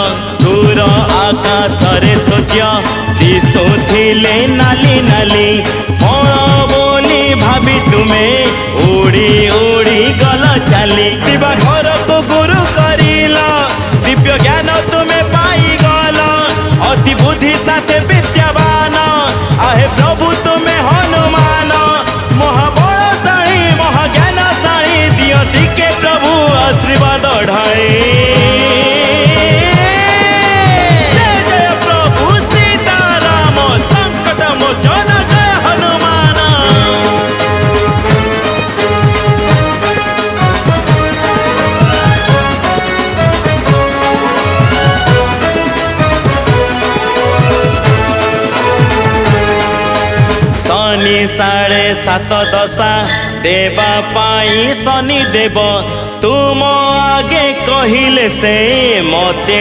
दूर आकाशरे सूर्य दिशुथिले नाली नाली कौन बोली भाभी तुमे उड़ी उड़ी गल चली दिवा घर को गुरु करिला दिव्य ज्ञान तुमे पाई गल अति बुद्धि साथे विद्यावान आहे प्रभु तुमे हनुमान महाबलशाली महाज्ञानशाली दियति के प्रभु आशीर्वाद ढाई शनि 7:30 देवा पाई शनि देव तुम आगे कहिले से मते